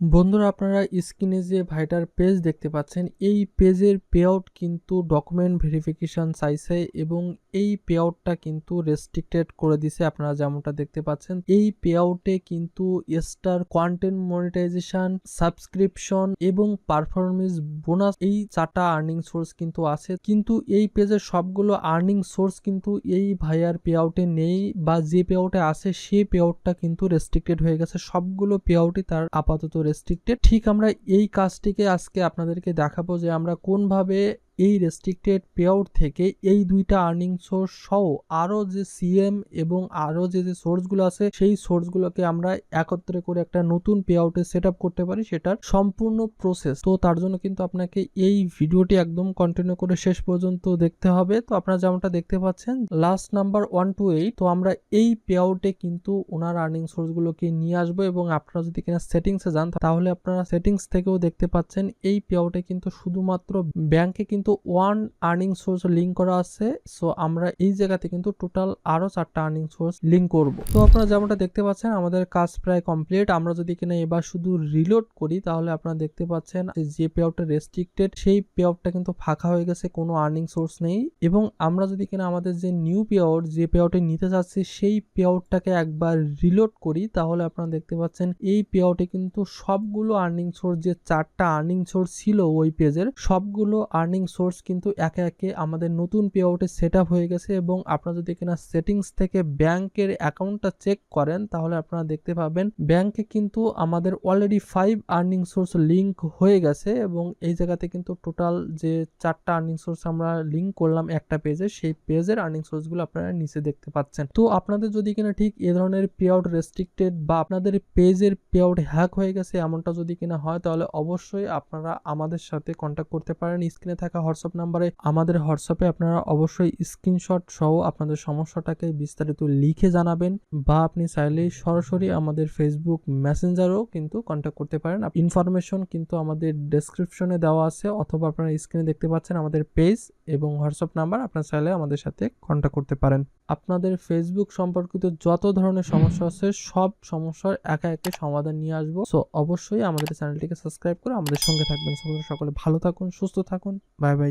বন্ধুরা, আপনারা স্ক্রিনে যে ভাইটার পেজ দেখতে পাচ্ছেন, এই পেজের পে আউট কিন্তু ডকুমেন্ট ভেরিফিকেশন চাইছে এবং এই পে আউটটা কিন্তু রেস্ট্রিক্টেড করে দিছে। আপনারা যেমনটা দেখতে পাচ্ছেন, এই পে আউটে কিন্তু স্টার, কন্টেন্ট মনিটাইজেশন, সাবস্ক্রিপশন এবং পারফরমেন্স বোনাস, এই 4টা আর্নিং সোর্স কিন্তু আছে। কিন্তু এই পেজের সবগুলো আর্নিং সোর্স কিন্তু এই ভাইয়ার পে আউটে নেই, বা যে পে আউটে আছে সেই পে আউটটা কিন্তু রেস্ট্রিক্টেড হয়ে গেছে। সবগুলো পে আউটই তার আপাতত রেস্ট্রিক্টেড। ঠিক আমরা এই কাজটিকে আজকে আপনাদেরকে দেখাবো যে আমরা কোনভাবে এই রেস্ট্রিক্টেড পে আউট থেকে এই 2টা আর্নিং সোর্স সহ আরো যে সিএম এবং আরো যে সোর্সগুলো আছে সেই সোর্সগুলোকে আমরা একত্রে করে একটা নতুন পে আউটে সেট আপ করতে পারি, সেটার সম্পূর্ণ প্রসেস। তো তার জন্য কিন্তু আপনাকে এই ভিডিওটি একদম কন্টিনিউ করে শেষ পর্যন্ত দেখতে হবে। তো আপনারা যেমনটা দেখতে পাচ্ছেন, লাস্ট নাম্বার 1 to 8, তো আমরা এই পে আউটে কিন্তু ওনার আর্নিং সোর্সগুলোকে নিয়ে আসবো। এবং আপনারা যদি কিনা সেটিংসে যান, তাহলে আপনারা সেটিংস থেকেও দেখতে পাচ্ছেন এই পে আউটে কিন্তু শুধুমাত্র ব্যাংকে কিন্তু 1 আর্নিং সোর্স লিঙ্ক করা আছে। সো আমরা এই জায়গাতে কিন্তু টোটাল আরো 4টা আর্নিং সোর্স লিঙ্ক করব। তো আপনারা যেমনটা দেখতে পাচ্ছেন, আমাদের কাজ প্রায় কমপ্লিট। আমরা যদি কিনা এবার শুধু রিলোড করি, তাহলে আপনারা দেখতে পাচ্ছেন যে পে আউটটা রেস্ট্রিক্টেড সেই পে আউটটা কিন্তু ফাঁকা হয়ে গেছে, কোনো আর্নিং সোর্স নেই। এবং আমরা যদি কিনা আমাদের যে নিউ পে আউট, যে পে আউটে নিতে যাচ্ছি সেই পে আউটটাকে একবার রিলোড করি, তাহলে আপনারা দেখতে পাচ্ছেন এই পে আউটে কিন্তু সবগুলো আর্নিং সোর্স, যে 4টা আর্নিং সোর্স ছিল ওই পেজের, সবগুলো আর্নিং সোর্স কিন্তু একে একে আমাদের নতুন পে আউটে সেট আপ হয়ে গেছে। এবং আপনারা যদি কিনা সেটিংস থেকে ব্যাংকের অ্যাকাউন্টটা চেক করেন, তাহলে আপনারা দেখতে পাবেন ব্যাংকে কিন্তু আমাদের অলরেডি 5 আর্নিং সোর্স লিঙ্ক হয়ে গেছে। এবং এই জায়গাতে কিন্তু টোটাল যে 4টা আর্নিং সোর্স আমরা লিঙ্ক করলাম একটা পেজে, সেই পেজের আর্নিং সোর্স গুলো আপনারা নিচে দেখতে পাচ্ছেন। তো আপনাদের যদি কিনা ঠিক এ ধরনের পে আউট রেস্ট্রিক্টেড বা আপনাদের পেজের পে আউট হ্যাক হয়ে গেছে এমনটা যদি কিনা হয়, তাহলে অবশ্যই আপনারা আমাদের সাথে কন্ট্যাক্ট করতে পারেন। স্ক্রিনে থাকা হোয়াটসঅ্যাপ নাম্বারে, আমাদের হোয়াটসঅ্যাপে আপনারা অবশ্যই স্ক্রিনশট সহ আপনাদের সমস্যাটাকে বিস্তারিত লিখে জানাবেন, বা আপনি চাইলেই সরাসরি আমাদের ফেসবুক মেসেঞ্জারও কিন্তু কন্ট্যাক্ট করতে পারেন। ইনফরমেশন কিন্তু আমাদের ডেসক্রিপশনে দেওয়া আছে, অথবা আপনারা স্ক্রিনে দেখতে পাচ্ছেন আমাদের পেজ এবং হোয়াটসঅ্যাপ নাম্বার, আপনারা চাইলে আমাদের সাথে কন্ট্যাক্ট করতে পারেন। আপনাদের ফেসবুক সম্পর্কিত যত ধরনের সমস্যা আছে সব সমস্যার একা একে সমাধান নিয়ে আসবো। সো অবশ্যই আমাদের চ্যানেলটিকে সাবস্ক্রাইব করে আমাদের সঙ্গে থাকবেন। সকলে ভালো থাকুন, সুস্থ থাকুন। Bye bye.